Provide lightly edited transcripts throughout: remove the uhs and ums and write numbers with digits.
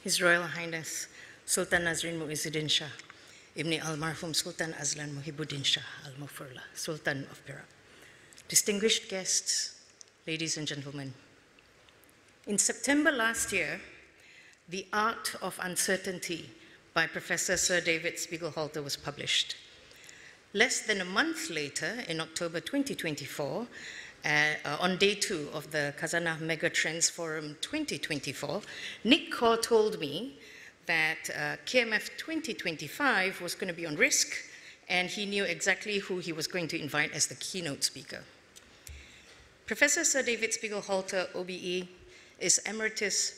His Royal Highness Sultan Nazrin Muizzuddin Shah, Ibn Al-Marhum Sultan Azlan Muhibbuddin Shah Al-Mufurla, Sultan of Perak. Distinguished guests, ladies and gentlemen. In September last year, The Art of Uncertainty by Professor Sir David Spiegelhalter was published. Less than a month later, in October 2024, on day 2 of the Khazanah Megatrends Forum 2024, Nick Kaur told me that KMF 2025 was going to be on risk, and he knew exactly who he was going to invite as the keynote speaker. Professor Sir David Spiegelhalter, OBE, is Emeritus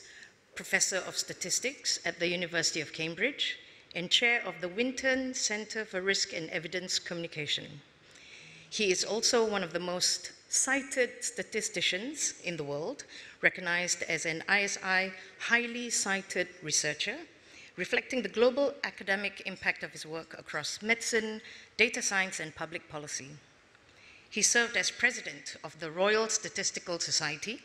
Professor of Statistics at the University of Cambridge and chair of the Winton Center for Risk and Evidence Communication. He is also one of the most cited statisticians in the world, recognized as an ISI highly cited researcher, reflecting the global academic impact of his work across medicine, data science, and public policy. He served as president of the Royal Statistical Society,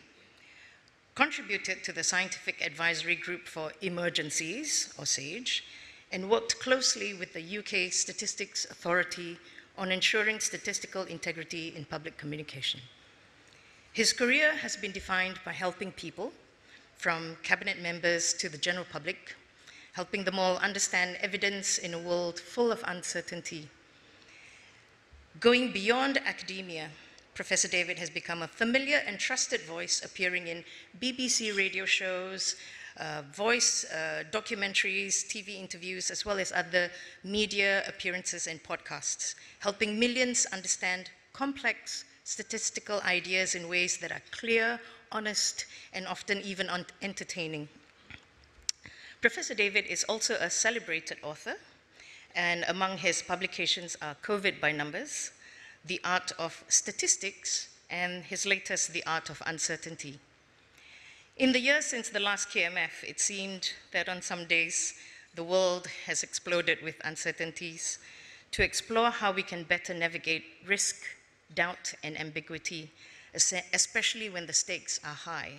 contributed to the Scientific Advisory Group for Emergencies, or SAGE, and worked closely with the UK Statistics Authority on ensuring statistical integrity in public communication. His career has been defined by helping people, from cabinet members to the general public, helping them all understand evidence in a world full of uncertainty. Going beyond academia, Professor David has become a familiar and trusted voice, appearing in BBC radio shows, voice documentaries, TV interviews, as well as other media appearances and podcasts, helping millions understand complex statistical ideas in ways that are clear, honest, and often even entertaining. Professor David is also a celebrated author, and among his publications are COVID by Numbers, The Art of Statistics, and his latest, The Art of Uncertainty. In the years since the last KMF, it seemed that on some days, the world has exploded with uncertainties. To explore how we can better navigate risk, doubt, and ambiguity, especially when the stakes are high,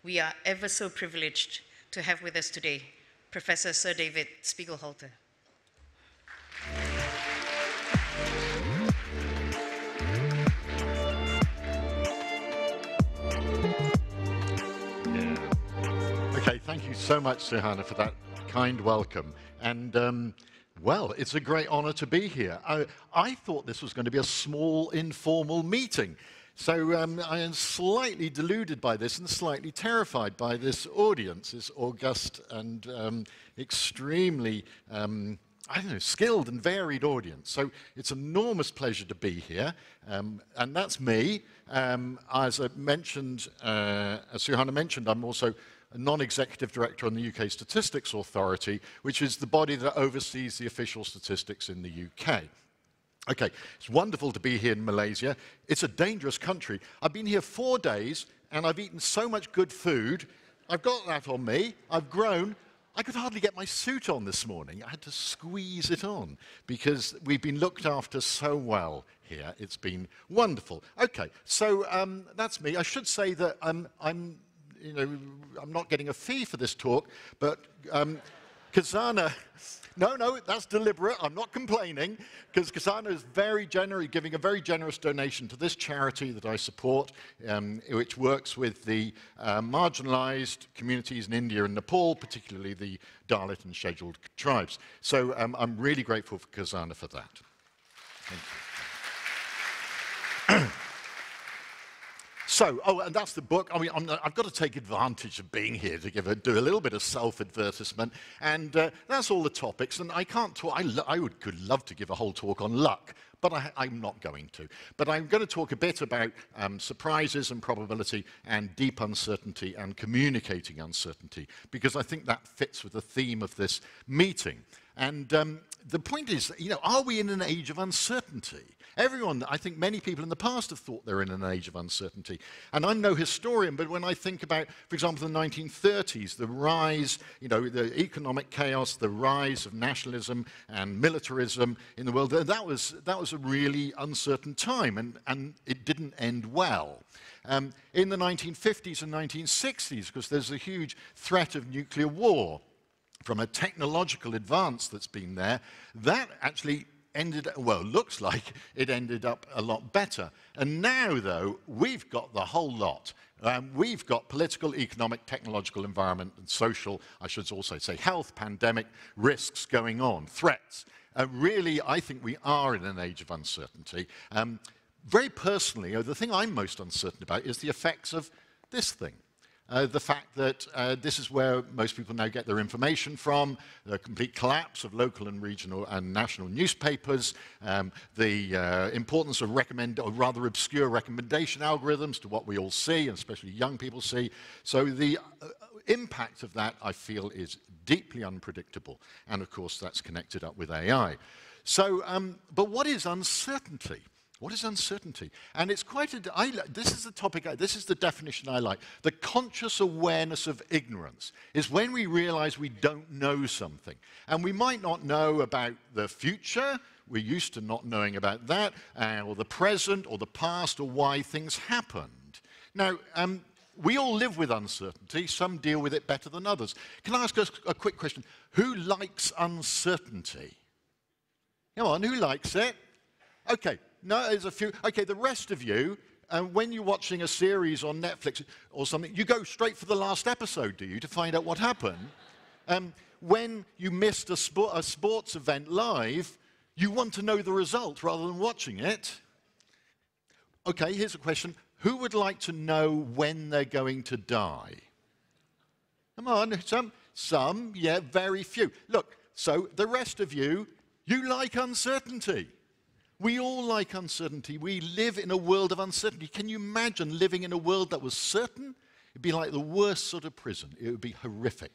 we are ever so privileged to have with us today Professor Sir David Spiegelhalter. Okay, thank you so much, Suhana, for that kind welcome. And, well, it's a great honor to be here. I thought this was going to be a small, informal meeting. So I am slightly deluded by this and slightly terrified by this audience, this august and extremely, I don't know, skilled and varied audience. So it's an enormous pleasure to be here. And that's me. As I mentioned, as Suhana mentioned, I'm also a non-executive director on the UK Statistics Authority, which is the body that oversees the official statistics in the UK. Okay, it's wonderful to be here in Malaysia. It's a dangerous country. I've been here 4 days, and I've eaten so much good food. I've got that on me. I've grown. I could hardly get my suit on this morning. I had to squeeze it on because we've been looked after so well here. It's been wonderful. Okay, so that's me. I should say that I'm not getting a fee for this talk, but Khazanah, no, that's deliberate. I'm not complaining, because Khazanah is giving a very generous donation to this charity that I support, which works with the marginalized communities in India and Nepal, particularly the Dalit and scheduled tribes. So I'm really grateful for Khazanah for that. Thank you. So, and that's the book. I mean, I've got to take advantage of being here to do a little bit of self-advertisement, and that's all the topics. And I can't talk. Could love to give a whole talk on luck, but I'm not going to. But I'm going to talk a bit about surprises and probability and deep uncertainty and communicating uncertainty, because I think that fits with the theme of this meeting. And the point is, are we in an age of uncertainty? Everyone, I think many people in the past have thought they're in an age of uncertainty. And I'm no historian, but when I think about, for example, the 1930s, the rise, the economic chaos, the rise of nationalism and militarism in the world, that was a really uncertain time, and it didn't end well. In the 1950s and 1960s, because there's a huge threat of nuclear war, from a technological advance that's been there, that actually ended, well, looks like it ended up a lot better. And now, though, we've got the whole lot. We've got political, economic, technological, environment, and social, I should also say health, pandemic, risks going on, threats. Really, I think we are in an age of uncertainty. Very personally, the thing I'm most uncertain about is the effects of this thing. The fact that this is where most people now get their information from, the complete collapse of local and regional and national newspapers, the importance of or rather obscure recommendation algorithms to what we all see, and especially young people see. So the impact of that, I feel, is deeply unpredictable. And of course, that's connected up with AI. So, but what is uncertainty? What is uncertainty? And it's quite this is the topic, this is the definition I like. The conscious awareness of ignorance is when we realize we don't know something. And we might not know about the future, we're used to not knowing about that, or the present, or the past, or why things happened. Now, we all live with uncertainty. Some deal with it better than others. Can I ask us a quick question? Who likes uncertainty? Come on, who likes it? Okay. No, there's a few. Okay, the rest of you, when you're watching a series on Netflix or something, you go straight for the last episode, do you, to find out what happened? When you missed a sports event live, you want to know the result rather than watching it. Okay, here's a question. Who would like to know when they're going to die? Come on, some, yeah, very few. Look, so the rest of you, you like uncertainty. We all like uncertainty. We live in a world of uncertainty. Can you imagine living in a world that was certain? It'd be like the worst sort of prison. It would be horrific.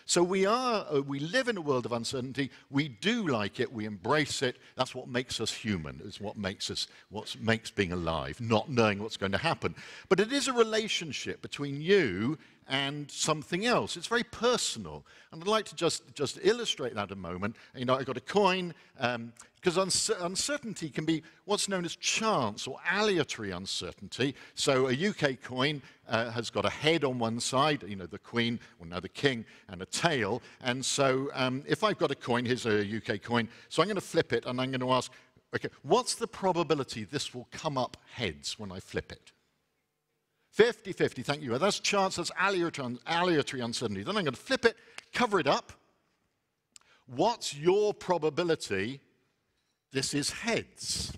So we live in a world of uncertainty. We do like it. We embrace it. That's what makes us human. It's what makes being alive, not knowing what's going to happen. But it is a relationship between you and something else. It's very personal. And I'd like to just illustrate that a moment. You know, I got a coin, because uncertainty can be what's known as chance or aleatory uncertainty. So a UK coin has got a head on one side, you know, the queen, well now the king, and a tail. And so if I've got a coin, here's a UK coin, so I'm going to flip it and I'm going to ask, okay, what's the probability this will come up heads when I flip it? 50-50, thank you. That's chance, that's aleatory uncertainty. Then I'm going to flip it, cover it up. What's your probability this is heads?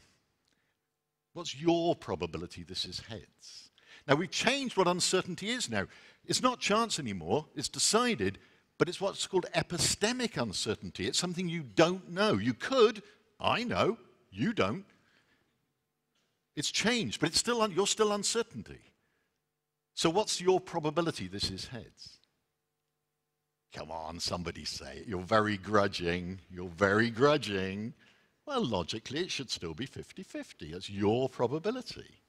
What's your probability this is heads? Now, we've changed what uncertainty is now. It's not chance anymore, it's decided, but it's what's called epistemic uncertainty. It's something you don't know. You could, I know, you don't. It's changed, but it's still you're still uncertainty. So what's your probability this is heads? Come on, somebody say it. You're very grudging. You're very grudging. Well, logically, it should still be 50-50. That's your probability.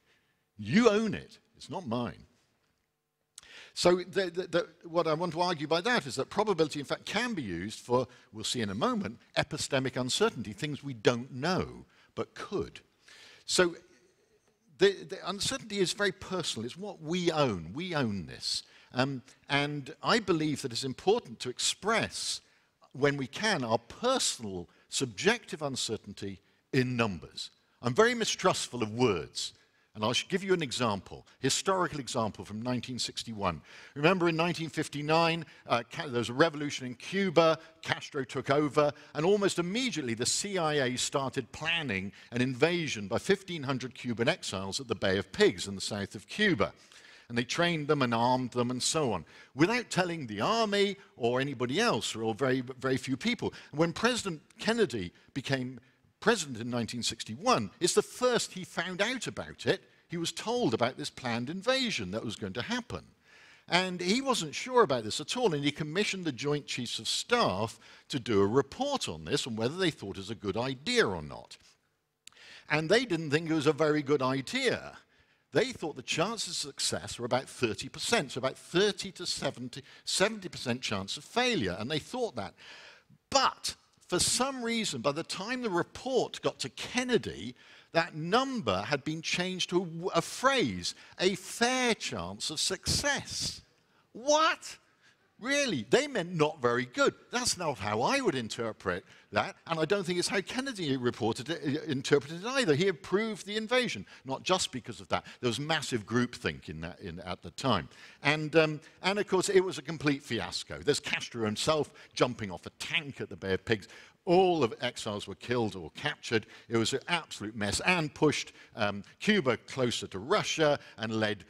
You own it. It's not mine. So what I want to argue by that is that probability, in fact, can be used for, we'll see in a moment, epistemic uncertainty, things we don't know but could. So the uncertainty is very personal. It's what we own. We own this. And I believe that it's important to express, when we can, our personal, subjective uncertainty in numbers. I'm very mistrustful of words. And I'll give you an example, historical example from 1961. Remember in 1959, there was a revolution in Cuba, Castro took over, and almost immediately the CIA started planning an invasion by 1,500 Cuban exiles at the Bay of Pigs in the south of Cuba. And they trained them and armed them and so on, without telling the army or anybody else, or very, very few people. And when President Kennedy became president in 1961, it's the first he found out about it. He was told about this planned invasion that was going to happen. And he wasn't sure about this at all, and he commissioned the Joint Chiefs of Staff to do a report on this and whether they thought it was a good idea or not. And they didn't think it was a very good idea. They thought the chances of success were about 30%, so about 30 to 70% chance of failure, and they thought that. But for some reason, by the time the report got to Kennedy, that number had been changed to a phrase, a fair chance of success. What? Really, they meant not very good. That's not how I would interpret that, and I don't think it's how Kennedy interpreted it either. He approved the invasion, not just because of that. There was massive groupthink at the time. And of course, it was a complete fiasco. There's Castro himself jumping off a tank at the Bay of Pigs. All of exiles were killed or captured. It was an absolute mess and pushed Cuba closer to Russia and led,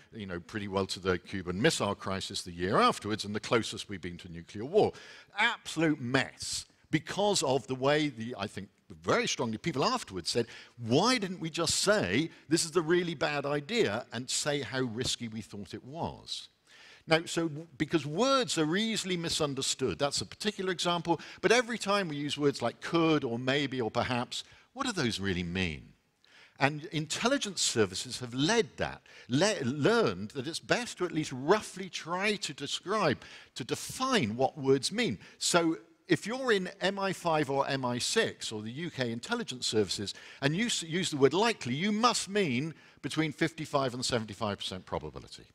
pretty well to the Cuban Missile Crisis the year afterwards, and the closest we've been to nuclear war. Absolute mess because of the way I think very strongly people afterwards said, why didn't we just say this is a really bad idea and say how risky we thought it was? Now, because words are easily misunderstood, that's a particular example, but every time we use words like could or maybe or perhaps, what do those really mean? And intelligence services have learned that it's best to at least roughly try to define what words mean. So if you're in MI5 or MI6 or the UK intelligence services and you use the word likely, you must mean between 55 and 75% probability.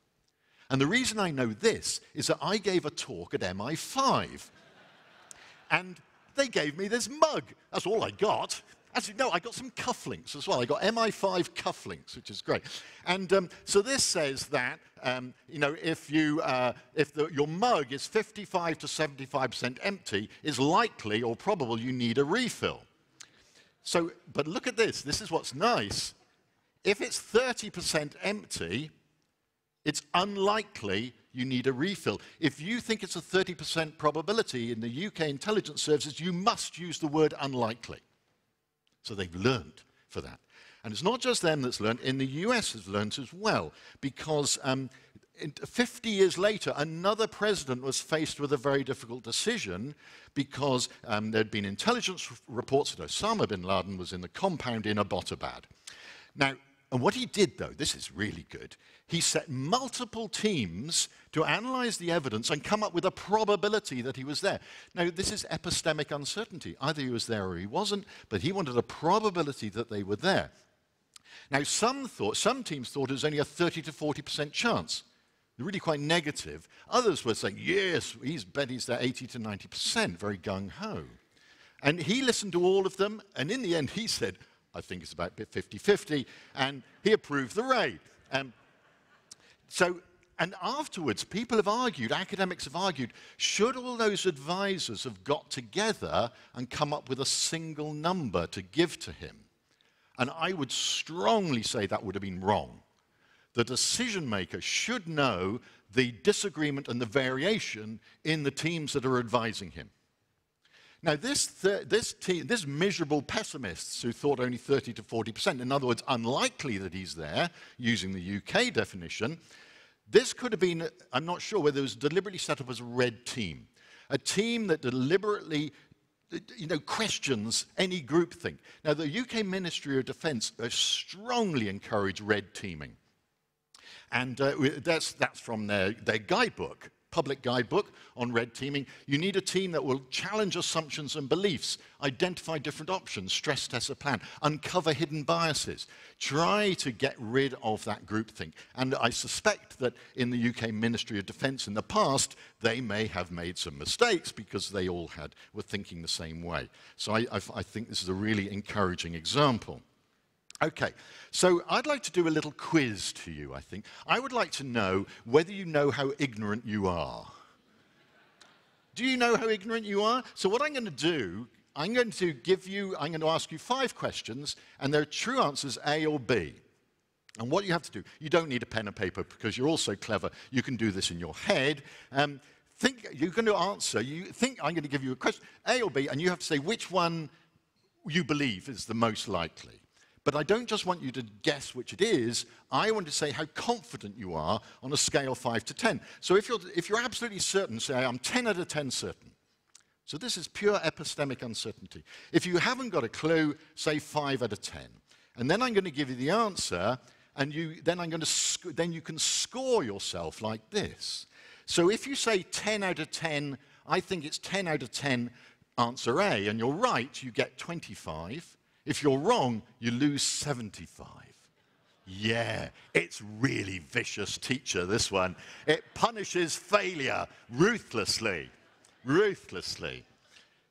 And the reason I know this is that I gave a talk at MI5. And they gave me this mug. That's all I got. Actually, no, I got some cufflinks as well. I got MI5 cufflinks, which is great. And so this says that, if your mug is 55 to 75% empty, it's likely or probable you need a refill. So, but look at this. This is what's nice. If it's 30% empty, it's unlikely you need a refill. If you think it's a 30% probability in the UK intelligence services, you must use the word unlikely. So they've learned for that. And it's not just them that's learned, in the US has learned as well, because 50 years later, another president was faced with a very difficult decision because there'd been intelligence reports that Osama bin Laden was in the compound in Abbottabad. Now, and what he did, though, this is really good, he set multiple teams to analyze the evidence and come up with a probability that he was there. Now, this is epistemic uncertainty. Either he was there or he wasn't, but he wanted a probability that they were there. Now, some teams thought it was only a 30 to 40% chance. They're really quite negative. Others were saying, yes, bet he's there 80 to 90%, very gung-ho. And he listened to all of them, and in the end, he said, I think it's about 50-50, and he approved the raid. And afterwards, people have argued, academics have argued, should all those advisors have got together and come up with a single number to give to him? And I would strongly say that would have been wrong. The decision maker should know the disagreement and the variation in the teams that are advising him. Now, this miserable pessimists who thought only 30 to 40%, in other words, unlikely that he's there, using the UK definition, this could have been, I'm not sure, whether it was deliberately set up as a red team, a team that deliberately questions any groupthink. Now, the UK Ministry of Defence strongly encourage red teaming. And that's from their guidebook, public guidebook on red teaming. You need a team that will challenge assumptions and beliefs, identify different options, stress test a plan, uncover hidden biases, try to get rid of that groupthink. And I suspect that in the UK Ministry of Defence in the past, they may have made some mistakes because they all were thinking the same way. So I think this is a really encouraging example. Okay, so I'd like to do a little quiz to you, I think. I would like to know whether you know how ignorant you are. Do you know how ignorant you are? So what I'm going to do, I'm going to ask you 5 questions, and there are true answers, A or B. And what you have to do, you don't need a pen and paper because you're all so clever, you can do this in your head. You're going to answer, I'm going to give you a question, A or B, and you have to say which one you believe is the most likely. But I don't just want you to guess which it is. I want to say how confident you are on a scale 5 to 10. So if you're absolutely certain, say I'm 10 out of 10 certain. So this is pure epistemic uncertainty. If you haven't got a clue, say 5 out of 10. And then I'm going to give you the answer, and then you can score yourself like this. So if you say 10 out of 10, I think it's 10 out of 10 answer A, and you're right, you get 25. If you're wrong, you lose 75. Yeah, it's really vicious teacher, this one. It punishes failure ruthlessly, ruthlessly.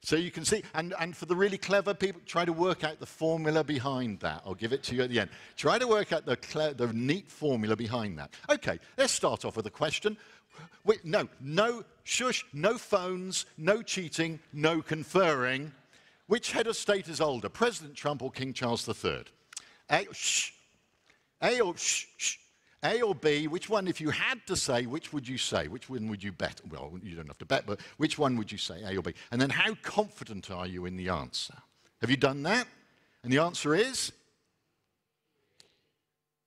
So you can see, and for the really clever people, try to work out the formula behind that. I'll give it to you at the end. Try to work out the neat formula behind that. Okay, let's start off with a question. Wait, no shush, no phones, no cheating, no conferring. Which head of state is older, President Trump or King Charles III? A or B, which one, if you had to say, which would you say? Which one would you bet? Well, you don't have to bet, but which one would you say, A or B? And then how confident are you in the answer? Have you done that? And the answer is?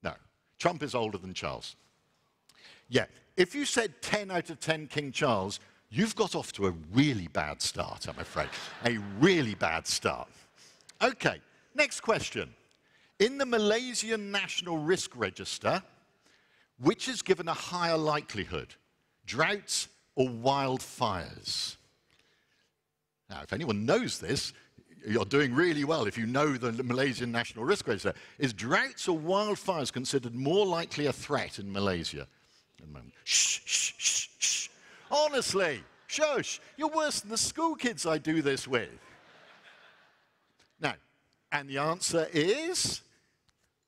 No. Trump is older than Charles. Yeah. If you said 10 out of 10 King Charles, you've got off to a really bad start, I'm afraid. A really bad start. Okay, next question. In the Malaysian National Risk Register, which is given a higher likelihood, droughts or wildfires? Now, if anyone knows this, you're doing really well if you know the Malaysian National Risk Register. Is droughts or wildfires considered more likely a threat in Malaysia? At the moment? Shh, shh, shh, shh. Honestly, shush, you're worse than the school kids I do this with. Now, and the answer is,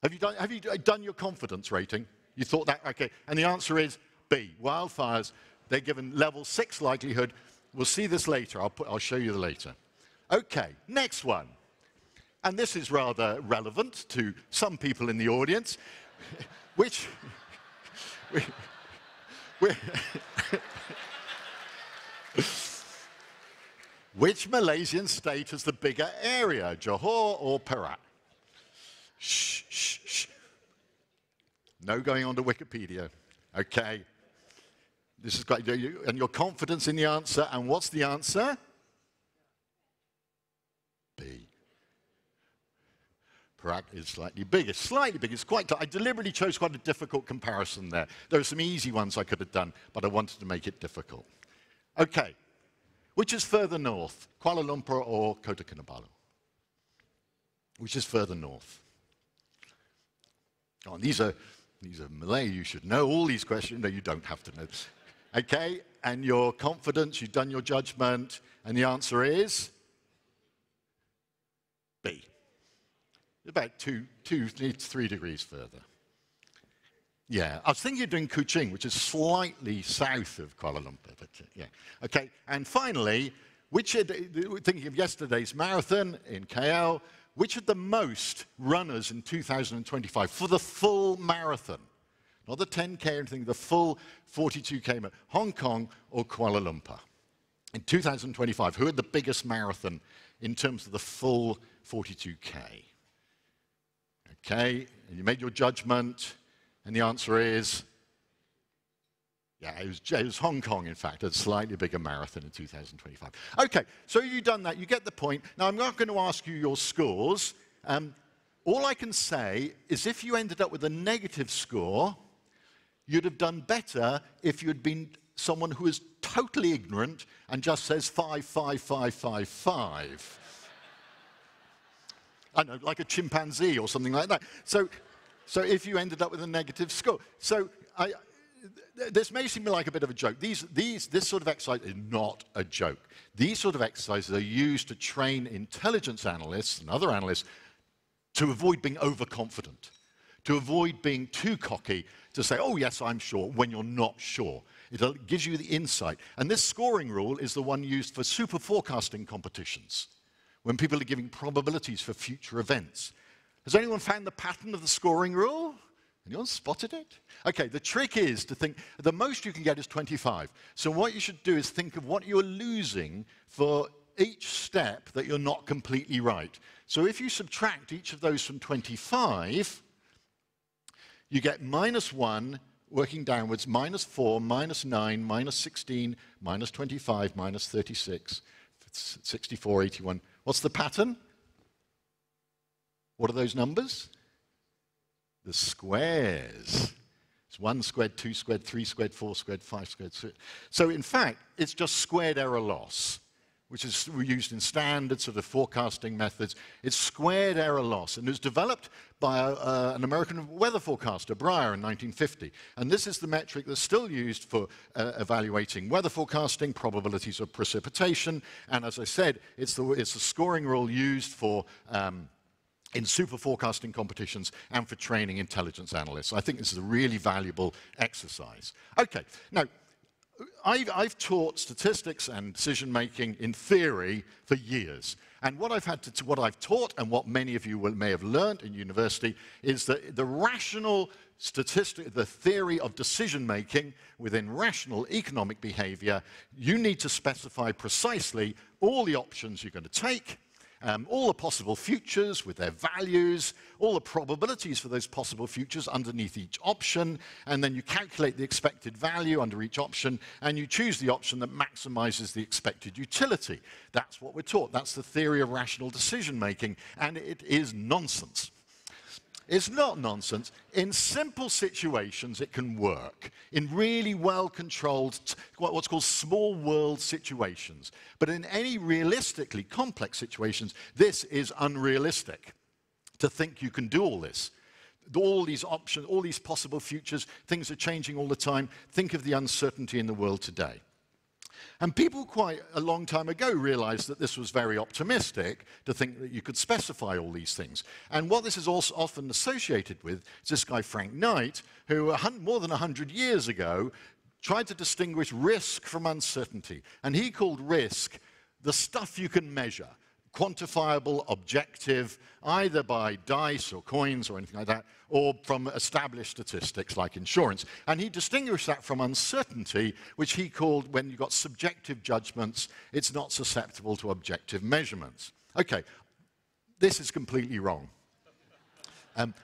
have you done your confidence rating? You thought that, okay. And the answer is B, wildfires. They're given level 6 likelihood. We'll see this later. I'll show you later. Okay, next one. And this is rather relevant to some people in the audience. Which Malaysian state has the bigger area, Johor or Perak? Shh, shh, shh. No going on to Wikipedia. Okay. This is quite, and your confidence in the answer, and what's the answer? B. Perak is slightly bigger. Slightly bigger. It's quite, I deliberately chose quite a difficult comparison there. There are some easy ones I could have done, but I wanted to make it difficult. Okay. Which is further north, Kuala Lumpur or Kota Kinabalu? Which is further north? Oh, these are Malay. You should know all these questions. No, you don't have to know. Okay, and your confidence, you've done your judgment, and the answer is B. About 3 degrees further. Yeah, I was thinking of doing Kuching, which is slightly south of Kuala Lumpur, but yeah. Okay, and finally, thinking of yesterday's marathon in KL, which had the most runners in 2025 for the full marathon? Not the 10K or anything, the full 42K, Hong Kong or Kuala Lumpur? In 2025, who had the biggest marathon in terms of the full 42K? Okay, and you made your judgment. And the answer is, yeah, it was Hong Kong, in fact, a slightly bigger marathon in 2025. Okay, so you've done that. You get the point. Now, I'm not going to ask you your scores. All I can say is if you ended up with a negative score, you'd have done better if you had been someone who is totally ignorant and just says 5, 5, 5, 5, 5. I know, like a chimpanzee or something like that. So if you ended up with a negative score. So this may seem like a bit of a joke. This sort of exercise is not a joke. These sort of exercises are used to train intelligence analysts and other analysts to avoid being overconfident, to avoid being too cocky, to say, oh, yes, I'm sure, when you're not sure. It gives you the insight. And this scoring rule is the one used for super forecasting competitions, when people are giving probabilities for future events. Has anyone found the pattern of the scoring rule? Anyone spotted it? Okay, the trick is to think, the most you can get is 25. So what you should do is think of what you're losing for each step that you're not completely right. So if you subtract each of those from 25, you get -1, working downwards, -4, -9, -16, -25, -36, 64, 81. What's the pattern? What are those numbers? The squares. It's 1 squared, 2 squared, 3 squared, 4 squared, 5 squared. So in fact, it's just squared error loss. which is used in standard sort of forecasting methods. It's squared error loss, and it was developed by an American weather forecaster, Breyer, in 1950. And this is the metric that's still used for evaluating weather forecasting, probabilities of precipitation, and as I said, it's the scoring rule used for in super forecasting competitions and for training intelligence analysts. I think this is a really valuable exercise. Okay, now, I've taught statistics and decision-making in theory for years. And what I've taught and what many of you may have learned in university is that the rational statistic, the theory of decision-making within rational economic behavior, you need to specify precisely all the options you're going to take, all the possible futures with their values, all the probabilities for those possible futures underneath each option, and then you calculate the expected value under each option, and you choose the option that maximizes the expected utility. That's what we're taught. That's the theory of rational decision-making, and it is nonsense. It's not nonsense. In simple situations, it can work. In really well-controlled, what's called small world situations. But in any realistically complex situations, this is unrealistic to think you can do all this. All these options, all these possible futures, things are changing all the time. Think of the uncertainty in the world today. And people quite a long time ago realized that this was very optimistic to think that you could specify all these things. And what this is also often associated with is this guy Frank Knight, who more than 100 years ago tried to distinguish risk from uncertainty. And he called risk the stuff you can measure, quantifiable, objective, either by dice or coins or anything like that, or from established statistics like insurance. And he distinguished that from uncertainty, which he called, when you've got subjective judgments, it's not susceptible to objective measurements. Okay, this is completely wrong.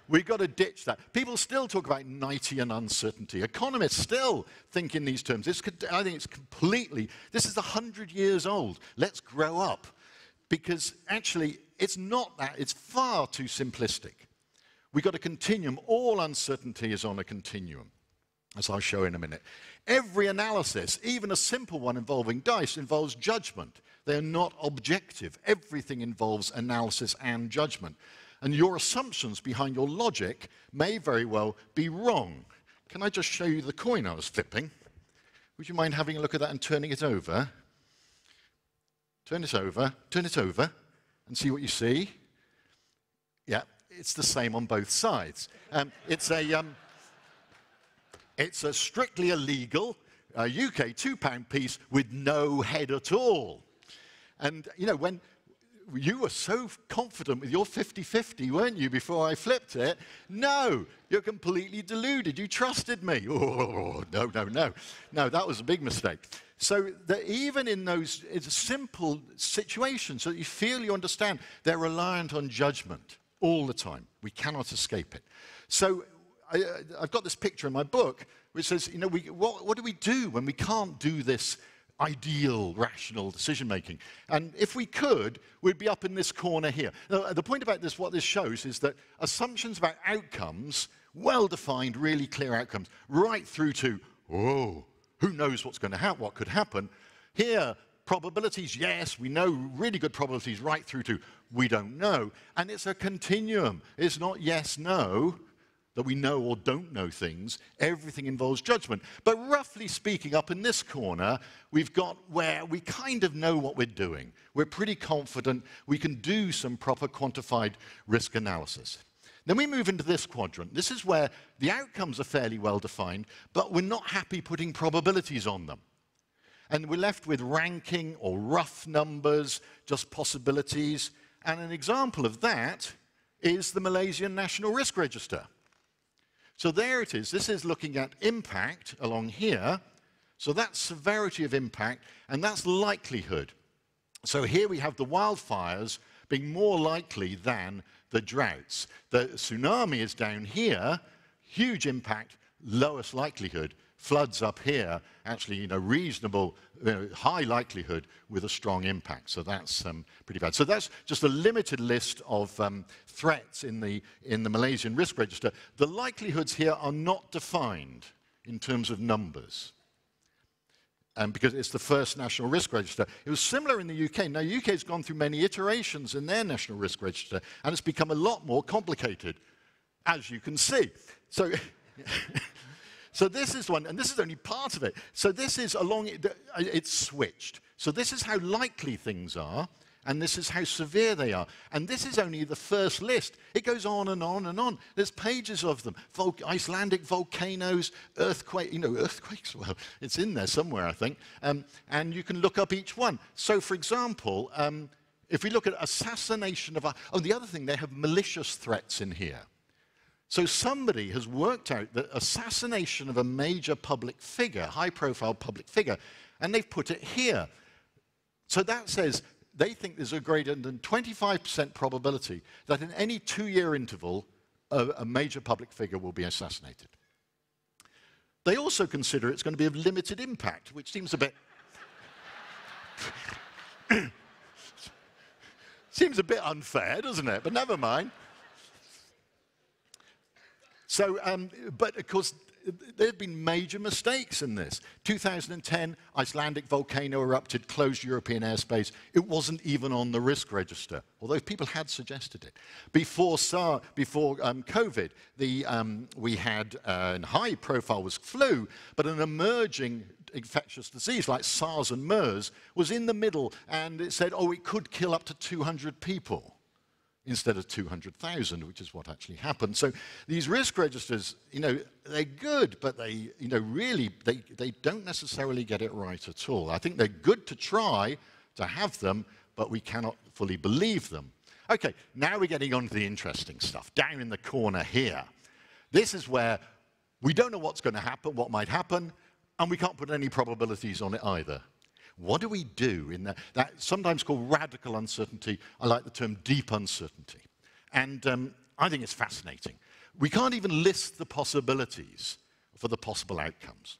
We've got to ditch that. People still talk about Knightian uncertainty. Economists still think in these terms. I think it's completely, this is 100 years old. Let's grow up. Because actually, it's not that, it's far too simplistic. We've got a continuum. All uncertainty is on a continuum, as I'll show in a minute. Every analysis, even a simple one involving dice, involves judgment. They're not objective. Everything involves analysis and judgment. And your assumptions behind your logic may very well be wrong. Can I just show you the coin I was flipping? Would you mind having a look at that and turning it over? Turn it over, and see what you see. Yeah, it's the same on both sides. It's a strictly illegal UK £2 piece with no head at all. And, you know, when you were so confident with your 50-50, weren't you, before I flipped it? No, you're completely deluded. You trusted me. Oh, no, no, no. No, that was a big mistake. So that even in those simple situations that you feel you understand, they're reliant on judgment all the time. We cannot escape it. So I've got this picture in my book which says, you know, what do we do when we can't do this ideal, rational decision-making? And if we could, we'd be up in this corner here. Now, the point about this, what this shows, is that assumptions about outcomes, well-defined, really clear outcomes, right through to, oh, who knows what's going to happen, what could happen. Here, probabilities, yes, we know really good probabilities, right through to we don't know. And it's a continuum. It's not yes, no, that we know or don't know things. Everything involves judgment. But roughly speaking, up in this corner, we've got where we kind of know what we're doing. We're pretty confident we can do some proper quantified risk analysis. Then we move into this quadrant. This is where the outcomes are fairly well defined, but we're not happy putting probabilities on them. And we're left with ranking or rough numbers, just possibilities. And an example of that is the Malaysian National Risk Register. So there it is. This is looking at impact along here. So that's severity of impact, and that's likelihood. So here we have the wildfires being more likely than the droughts. The tsunami is down here, huge impact, lowest likelihood. Floods up here, actually, you know, reasonable, high likelihood with a strong impact. So that's pretty bad. So that's just a limited list of threats in the Malaysian Risk Register. The likelihoods here are not defined in terms of numbers. because it's the first national risk register. It was similar in the UK. Now, the UK has gone through many iterations in their national risk register, and it's become a lot more complicated, as you can see. So, so this is one, and this is only part of it. So this is it's switched. So this is how likely things are, and this is how severe they are. And this is only the first list. It goes on and on and on. There's pages of them. Icelandic volcanoes, earthquakes, well, it's in there somewhere, I think. And you can look up each one. So, for example, if we look at assassination of the other thing, they have malicious threats in here. So somebody has worked out that assassination of a major public figure, high-profile public figure, and they've put it here. So that says they think there's a greater than 25% probability that in any 2-year interval, a major public figure will be assassinated. They also consider it's going to be of limited impact, which seems a bit... seems a bit unfair, doesn't it? But never mind. So, but of course, there have been major mistakes in this. 2010, Icelandic volcano erupted, closed European airspace. It wasn't even on the risk register, although people had suggested it. Before COVID, we had, high profile was flu, but an emerging infectious disease like SARS and MERS was in the middle, and it said, oh, it could kill up to 200 people. Instead of 200,000, which is what actually happened. So these risk registers, they're good, but they don't necessarily get it right at all. I think they're good to try to have them, but we cannot fully believe them. Okay, now we're getting on to the interesting stuff. Down in the corner here. This is where we don't know what's going to happen, what might happen, and we can't put any probabilities on it either. What do we do in that sometimes called radical uncertainty? I like the term deep uncertainty. And I think it's fascinating. We can't even list the possibilities for the possible outcomes.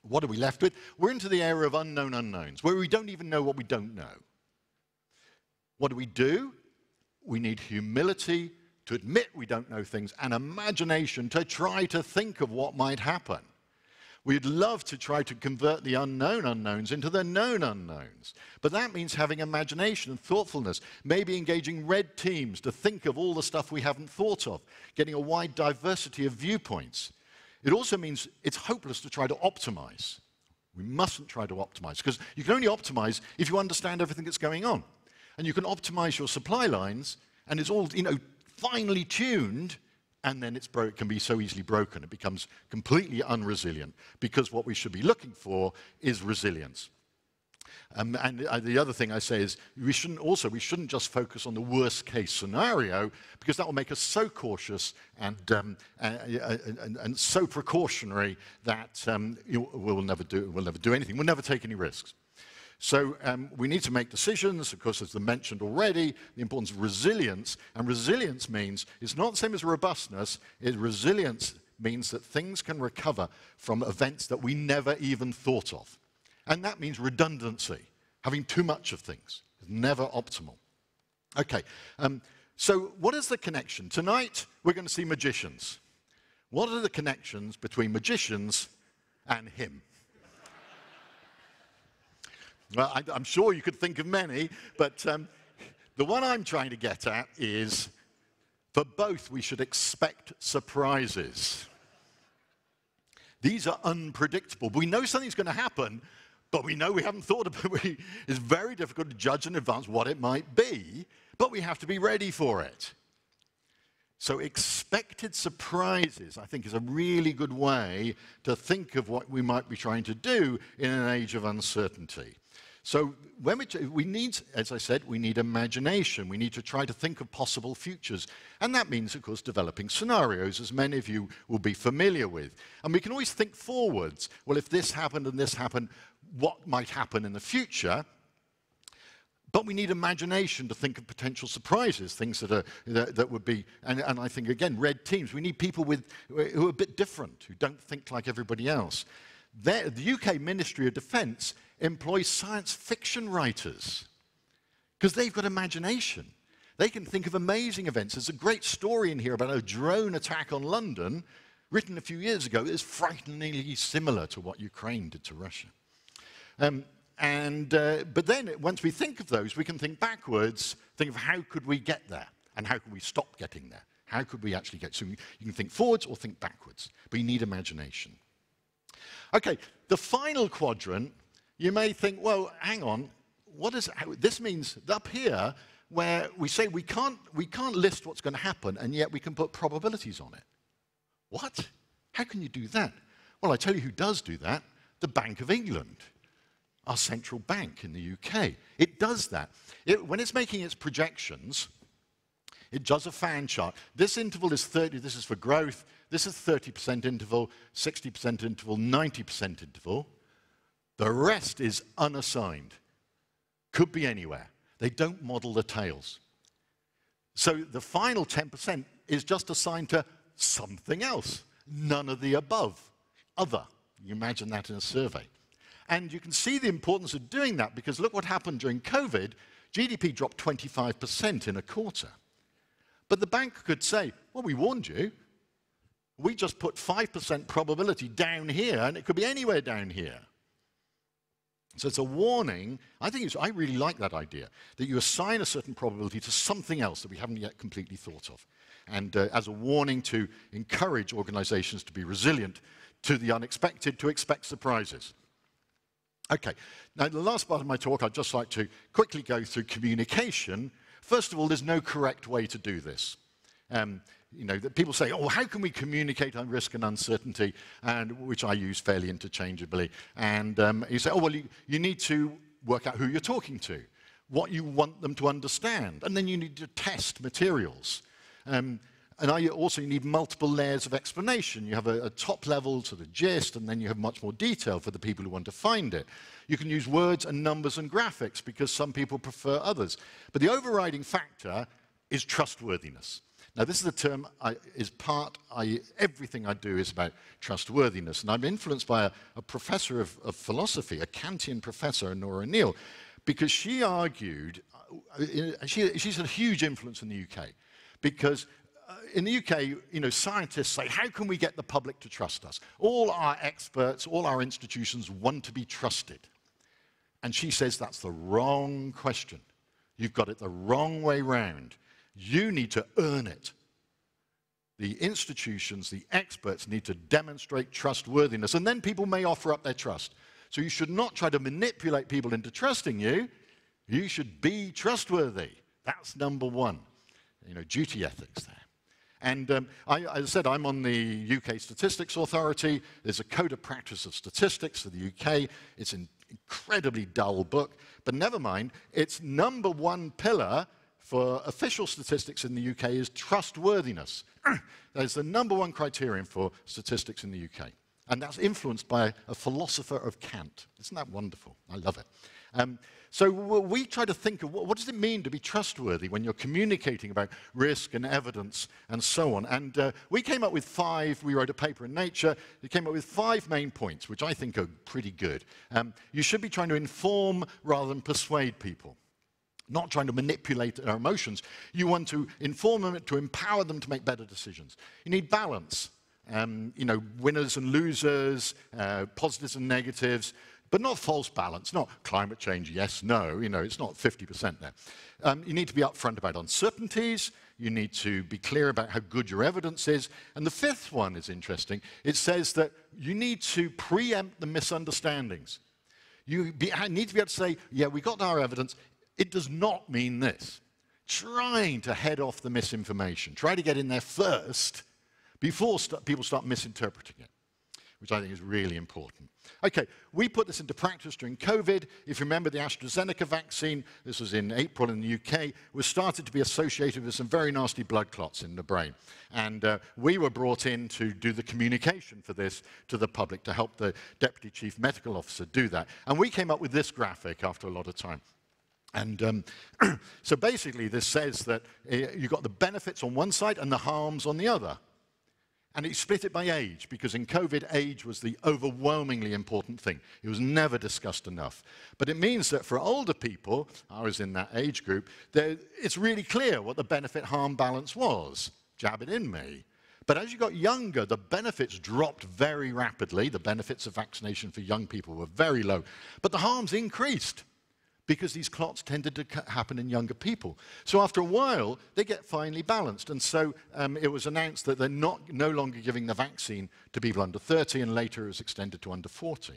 What are we left with? We're into the area of unknown unknowns, where we don't even know what we don't know. What do? We need humility to admit we don't know things, and imagination to try to think of what might happen. We'd love to try to convert the unknown unknowns into the known unknowns. But that means having imagination and thoughtfulness, maybe engaging red teams to think of all the stuff we haven't thought of, getting a wide diversity of viewpoints. It also means it's hopeless to try to optimize. We mustn't try to optimize, because you can only optimize if you understand everything that's going on. And you can optimize your supply lines, and it's all, finely tuned, and then it can be so easily broken. It becomes completely unresilient, because what we should be looking for is resilience. And the other thing I say is we shouldn't just focus on the worst case scenario, because that will make us so cautious and so precautionary that we'll never do anything. We'll never take any risks. So we need to make decisions, of course, as I mentioned already, the importance of resilience. And resilience means, it's not the same as robustness. Resilience means that things can recover from events that we never even thought of. And that means redundancy. Having too much of things is never optimal. Okay, so what is the connection? Tonight, we're going to see magicians. What are the connections between magicians and him? Well, I'm sure you could think of many, but the one I'm trying to get at is, for both, we should expect surprises. These are unpredictable. We know something's going to happen, but we know we haven't thought about it. It's very difficult to judge in advance what it might be, but we have to be ready for it. So expected surprises, I think, is a really good way to think of what we might be trying to do in an age of uncertainty. So when we need, as I said, we need imagination. We need to try to think of possible futures. And that means, of course, developing scenarios, as many of you will be familiar with. And we can always think forwards. Well, if this happened and this happened, what might happen in the future? But we need imagination to think of potential surprises, things that would be, and I think, again, red teams. We need people who are a bit different, who don't think like everybody else. The UK Ministry of Defence employs science fiction writers because they've got imagination. They can think of amazing events. There's a great story in here about a drone attack on London, written a few years ago, that is frighteningly similar to what Ukraine did to Russia. But then, once we think of those, we can think backwards, think of how could we get there, and how could we stop getting there? How could we actually get, so you can think forwards or think backwards, but you need imagination. Okay, the final quadrant, you may think, well, hang on, this means up here, where we say we can't list what's going to happen, and yet we can put probabilities on it. What? How can you do that? Well, I tell you who does do that, the Bank of England, our central bank in the UK. It does that. When it's making its projections, it does a fan chart. This interval is 30, this is for growth, this is 30% interval, 60% interval, 90% interval. The rest is unassigned. Could be anywhere. They don't model the tails. So the final 10% is just assigned to something else. None of the above. Other. You imagine that in a survey. And you can see the importance of doing that because look what happened during COVID. GDP dropped 25% in a quarter. But the bank could say, well, we warned you. We just put 5% probability down here, and it could be anywhere down here. So it's a warning. I really like that idea, that you assign a certain probability to something else that we haven't yet completely thought of. And as a warning to encourage organizations to be resilient to the unexpected, to expect surprises. Okay, now the last part of my talk, I'd just like to quickly go through communication. First of all, there's no correct way to do this. You know, that people say, oh, how can we communicate on risk and uncertainty, and which I use fairly interchangeably. And you say, oh, well, you need to work out who you're talking to, what you want them to understand, and then you need to test materials. And you need multiple layers of explanation. You have a top level to the gist, and then you have much more detail for the people who want to find it. You can use words and numbers and graphics because some people prefer others. But the overriding factor is trustworthiness. Now, this is a term, everything I do is about trustworthiness. And I'm influenced by a professor of philosophy, a Kantian professor, Nora Neal, because she argued, she's a huge influence in the UK, because in the UK, you know, scientists say, how can we get the public to trust us? All our experts, all our institutions want to be trusted. And she says that's the wrong question. You've got it the wrong way round. You need to earn it. The institutions, the experts need to demonstrate trustworthiness, and then people may offer up their trust. So you should not try to manipulate people into trusting you. You should be trustworthy. That's number one. You know, duty ethics there. And as I said, I'm on the UK Statistics Authority. There's a Code of Practice of Statistics for the UK. It's an incredibly dull book, but never mind. Its number one pillar for official statistics in the UK is trustworthiness. That is the number one criterion for statistics in the UK. And that's influenced by a philosopher of Kant. Isn't that wonderful? I love it. So we try to think of what does it mean to be trustworthy when you're communicating about risk and evidence and so on. And we came up with 5, we wrote a paper in Nature, we came up with 5 main points, which I think are pretty good. You should be trying to inform rather than persuade people. Not trying to manipulate their emotions. You want to inform them, to empower them to make better decisions. You need balance. You know, winners and losers, positives and negatives, but not false balance, not climate change, yes, no, you know, it's not 50% there. You need to be upfront about uncertainties. You need to be clear about how good your evidence is. And the 5th one is interesting. It says that you need to preempt the misunderstandings. You need to be able to say, yeah, we got our evidence. It does not mean this. Trying to head off the misinformation. Try to get in there first before people start misinterpreting it, which I think is really important. Okay, we put this into practice during COVID. If you remember the AstraZeneca vaccine, this was in April in the UK, was started to be associated with some very nasty blood clots in the brain. And we were brought in to do the communication for this to the public, to help the Deputy Chief Medical Officer do that. And we came up with this graphic after a lot of time. And so basically this says that you've got the benefits on one side and the harms on the other. And it split it by age, because in COVID, age was the overwhelmingly important thing. It was never discussed enough. But it means that for older people, I was in that age group, it's really clear what the benefit-harm balance was. Jab it in me. But as you got younger, the benefits dropped very rapidly. The benefits of vaccination for young people were very low. But the harms increased because these clots tended to happen in younger people. So after a while, they get finely balanced. And so it was announced that they're no longer giving the vaccine to people under 30, and later it was extended to under 40.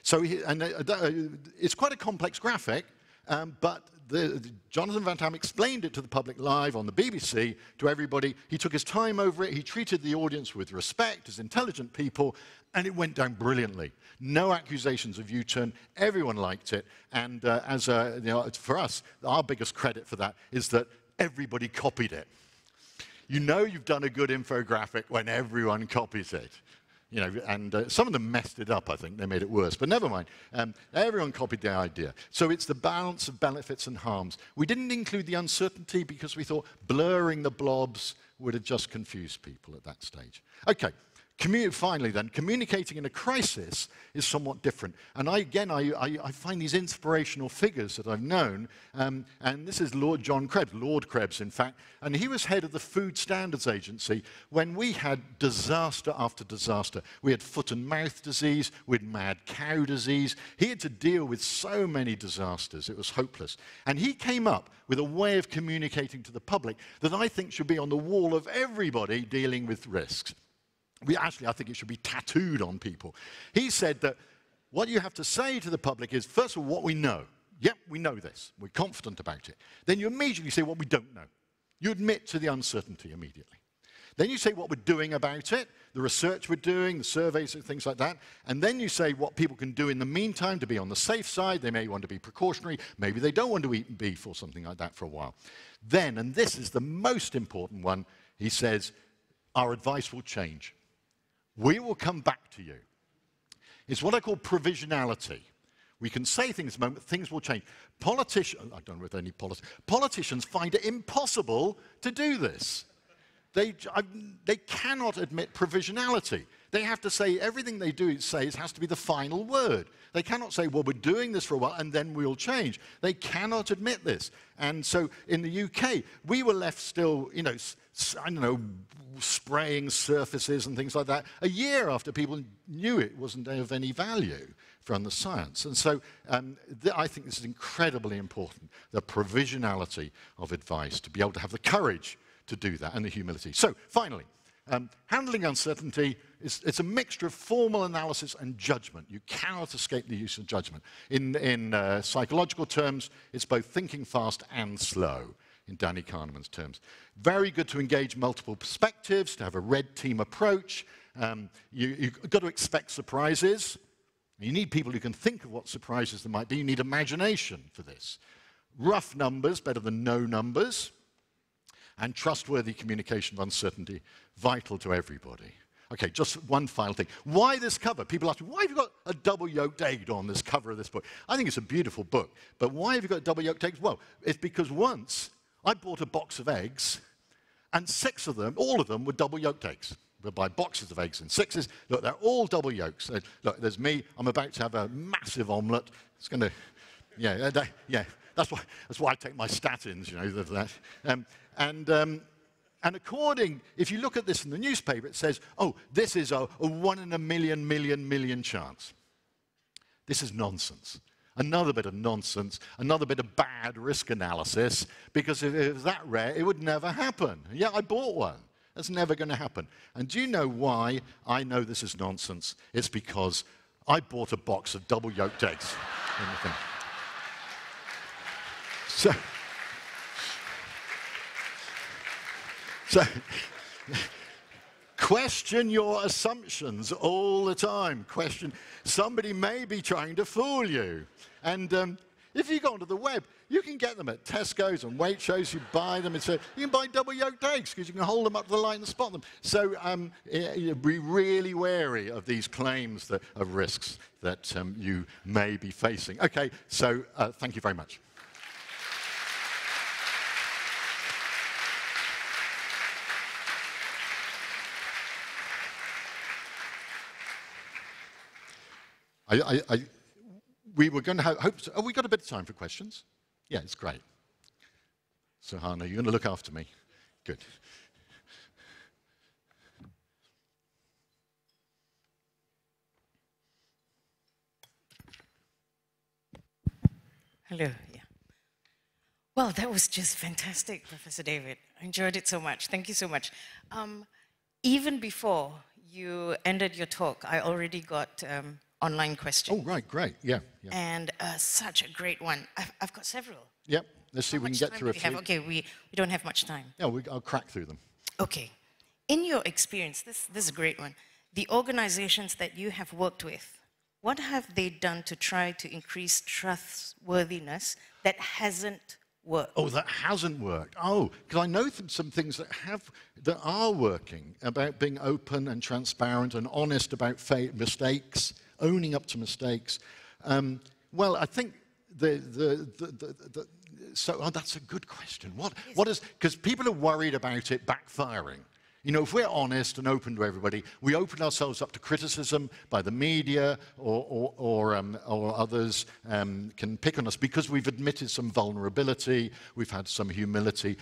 So it's quite a complex graphic, but Jonathan Van Tam explained it to the public live on the BBC, to everybody. He took his time over it. He treated the audience with respect as intelligent people, and it went down brilliantly. No accusations of U-turn. Everyone liked it. And for us, our biggest credit for that is that everybody copied it. You know you've done a good infographic when everyone copies it. You know, and some of them messed it up, I think. They made it worse. But never mind. Everyone copied the idea. So it's the balance of benefits and harms. We didn't include the uncertainty because we thought blurring the blobs would have just confused people at that stage. Okay. Finally then, communicating in a crisis is somewhat different. And I find these inspirational figures that I've known, and this is Lord Krebs, in fact, and he was head of the Food Standards Agency when we had disaster after disaster. We had foot and mouth disease, we had mad cow disease. He had to deal with so many disasters, it was hopeless. And he came up with a way of communicating to the public that I think should be on the wall of everybody dealing with risks. I think it should be tattooed on people. He said that what you have to say to the public is, first of all, what we know. Yep, we know this. We're confident about it. Then you immediately say what we don't know. You admit to the uncertainty immediately. Then you say what we're doing about it, the research we're doing, the surveys and things like that. And then you say what people can do in the meantime to be on the safe side. They may want to be precautionary. Maybe they don't want to eat beef or something like that for a while. Then, and this is the most important one, he says, our advice will change. We will come back to you. It's what I call provisionality. We can say things at the moment, things will change. Politicians find it impossible to do this. They cannot admit provisionality. They have to say everything they do say has to be the final word. They cannot say, well, we're doing this for a while and then we'll change. They cannot admit this. And so in the UK, we were left still, you know, I don't know, spraying surfaces and things like that a year after people knew it wasn't of any value from the science. And so I think this is incredibly important, the provisionality of advice, to be able to have the courage to do that and the humility. So finally, handling uncertainty, it's a mixture of formal analysis and judgment. You cannot escape the use of judgment. In psychological terms, it's both thinking fast and slow, in Danny Kahneman's terms. Very good to engage multiple perspectives, to have a red team approach. You've got to expect surprises. You need people who can think of what surprises there might be. You need imagination for this. Rough numbers, better than no numbers. And trustworthy communication of uncertainty, vital to everybody. Okay, just one final thing. Why this cover? People ask me, why have you got a double-yolked egg on this cover of this book? I think it's a beautiful book, but why have you got double-yolked eggs? Well, it's because once I bought a box of eggs, and 6 of them, all of them were double-yolked eggs. We'll buy boxes of eggs in 6s. Look, they're all double yolks. Look, there's me. I'm about to have a massive omelette. It's going to, yeah. That's why I take my statins, you know, that. And if you look at this in the newspaper, it says, oh, this is a 1 in a million chance. This is nonsense. Another bit of nonsense, another bit of bad risk analysis, because if it was that rare, it would never happen. Yeah, I bought one. That's never going to happen. And do you know why I know this is nonsense? It's because I bought a box of double-yolked eggs. So, question your assumptions all the time. Somebody may be trying to fool you. And if you go onto the web, you can get them at Tesco's and Waitrose. You buy them. You can buy double-yolked eggs because you can hold them up to the light and spot them. So be really wary of these claims of risks that you may be facing. Okay, so thank you very much. We were going to hope. Oh, we got a bit of time for questions. Yeah, it's great. So, Hannah, you're going to look after me. Good. Hello. Yeah. Well, that was just fantastic, Professor David. I enjoyed it so much. Thank you so much. Even before you ended your talk, I already got online questions. Oh, right, great. Yeah. And such a great one. I've got several. Yep. Let's see if we can get through a few. Okay, we don't have much time. Yeah, I'll crack through them. Okay. In your experience, this is a great one. The organizations that you have worked with, what have they done to try to increase trustworthiness that hasn't worked? Oh, that hasn't worked. Oh, because I know some things that are working about being open and transparent and honest about mistakes, owning up to mistakes. Well, I think that's a good question. What is, because people are worried about it backfiring. You know, if we're honest and open to everybody, we open ourselves up to criticism by the media or others can pick on us because we've admitted some vulnerability, we've had some humility.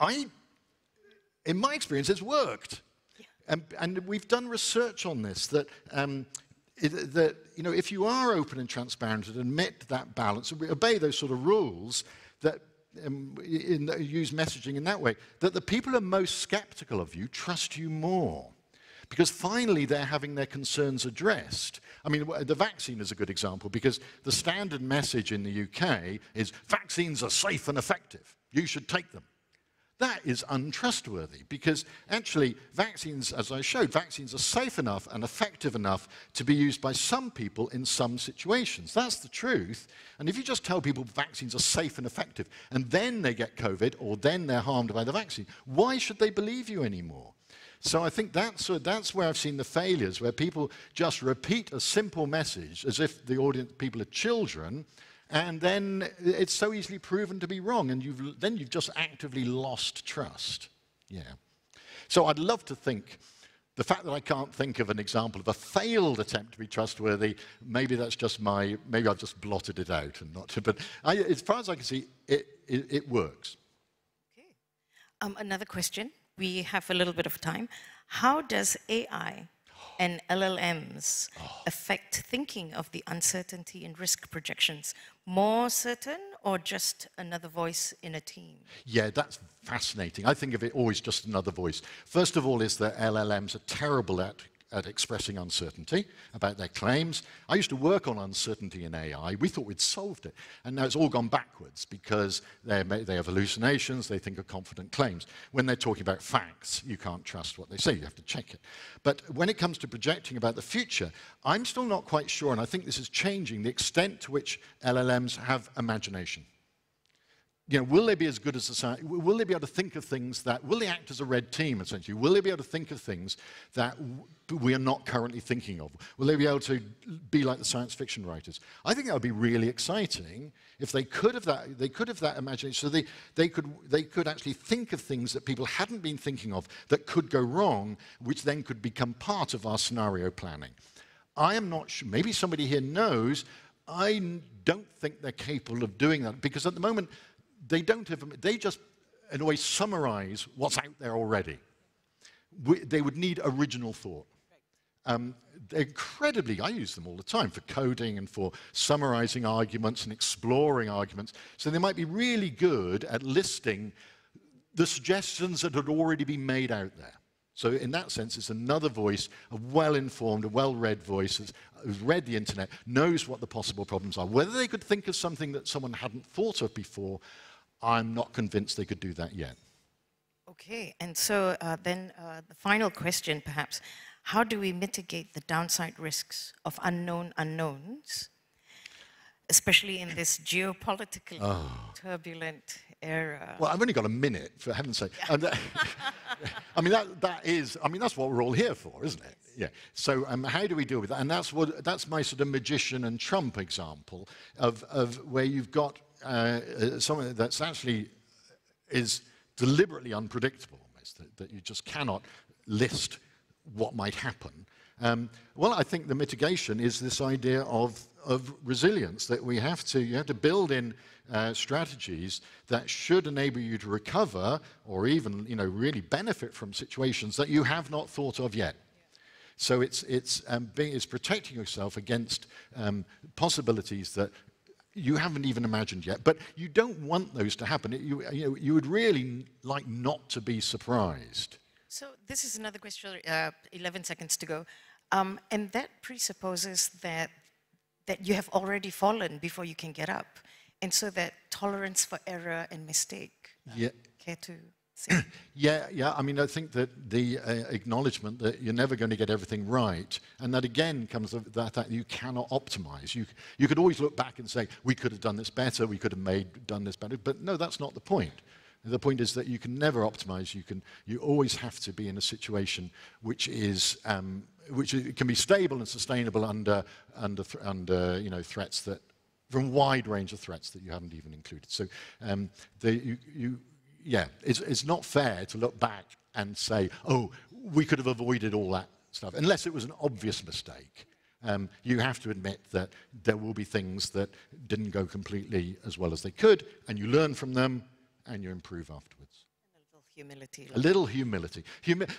In my experience, it's worked. Yeah. And we've done research on this, that you know, if you are open and transparent and admit that balance, and obey those sort of rules, that use messaging in that way, that the people who are most skeptical of you trust you more. Because finally they're having their concerns addressed. I mean, the vaccine is a good example, because the standard message in the UK is vaccines are safe and effective. You should take them. That is untrustworthy, because actually vaccines, as I showed, vaccines are safe enough and effective enough to be used by some people in some situations. That's the truth. And if you just tell people vaccines are safe and effective, and then they get COVID, or then they're harmed by the vaccine, why should they believe you anymore? So I think that's where I've seen the failures, where people just repeat a simple message as if the audience, people are children, and then it's so easily proven to be wrong, and then you've just actively lost trust. Yeah. So I'd love to think, the fact that I can't think of an example of a failed attempt to be trustworthy, maybe that's just maybe I've just blotted it out and not to, but as far as I can see, it works. Okay. Another question. We have a little bit of time. How does AI and LLMs affect thinking of the uncertainty and risk projections? More certain, or just another voice in a team? Yeah, that's fascinating. I think of it always just another voice. First of all is that LLMs are terrible at expressing uncertainty about their claims. I used to work on uncertainty in AI. We thought we'd solved it. And now it's all gone backwards, because they have hallucinations, they think of confident claims. When they're talking about facts, you can't trust what they say, you have to check it. But when it comes to projecting about the future, I'm still not quite sure, and I think this is changing, the extent to which LLMs have imagination. You know, will they be as good as society? Will they be able to think of things that, will they act as a red team, essentially? Will they be able to think of things that we are not currently thinking of? Will they be able to be like the science fiction writers? I think that would be really exciting if they could have that imagination, so they could actually think of things that people hadn't been thinking of that could go wrong, which then could become part of our scenario planning. I am not sure, maybe somebody here knows, I don't think they're capable of doing that, because at the moment, they just, in a way, summarize what's out there already. They would need original thought. They're incredibly, I use them all the time for coding and for summarizing arguments and exploring arguments. So they might be really good at listing the suggestions that had already been made out there. So in that sense, it's another voice, a well-informed, a well-read voice, who's read the internet, knows what the possible problems are. Whether they could think of something that someone hadn't thought of before, I'm not convinced they could do that yet. Okay, and so then the final question, perhaps, how do we mitigate the downside risks of unknown unknowns, especially in this geopolitically turbulent era? Well, I've only got a minute, for heaven's sake. And, I mean, that's what we're all here for, isn't it? Yeah. So how do we deal with that? And that's my sort of magician and Trump example of where you've got something that's actually is deliberately unpredictable, almost, that you just cannot list what might happen. Well, I think the mitigation is this idea of resilience, that you have to build in strategies that should enable you to recover, or even really benefit from situations that you have not thought of yet. So it's protecting yourself against possibilities that you haven't even imagined yet. But you don't want those to happen. You would really like not to be surprised. So this is another question, 11 seconds to go. And that presupposes that you have already fallen before you can get up. And so that tolerance for error and mistake. Yeah. Care to say? Yeah. I mean, I think that the acknowledgement that you're never going to get everything right, and that again comes of that you cannot optimize. You could always look back and say, we could have done this better, we could have done this better, but no, that's not the point. The point is that you can never optimize. You always have to be in a situation which is can be stable and sustainable under threats that, from a wide range of threats that you haven't even included. So it's not fair to look back and say, oh, we could have avoided all that stuff, unless it was an obvious mistake. You have to admit that there will be things that didn't go completely as well as they could, and you learn from them, and you improve afterwards. And a little humility. A little humility.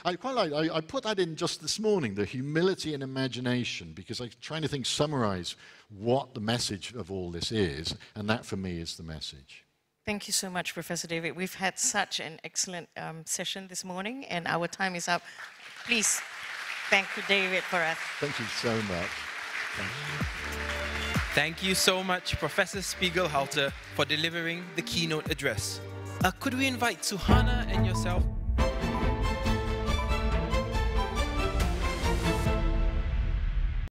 I quite like, I put that in just this morning, the humility and imagination, because I'm trying to summarize what the message of all this is, and that for me is the message. Thank you so much, Professor David. We've had such an excellent session this morning, and our time is up. Please thank David for us. Thank you so much. Thank you. Thank you so much, Professor Spiegelhalter, for delivering the keynote address. Could we invite Suhana and yourself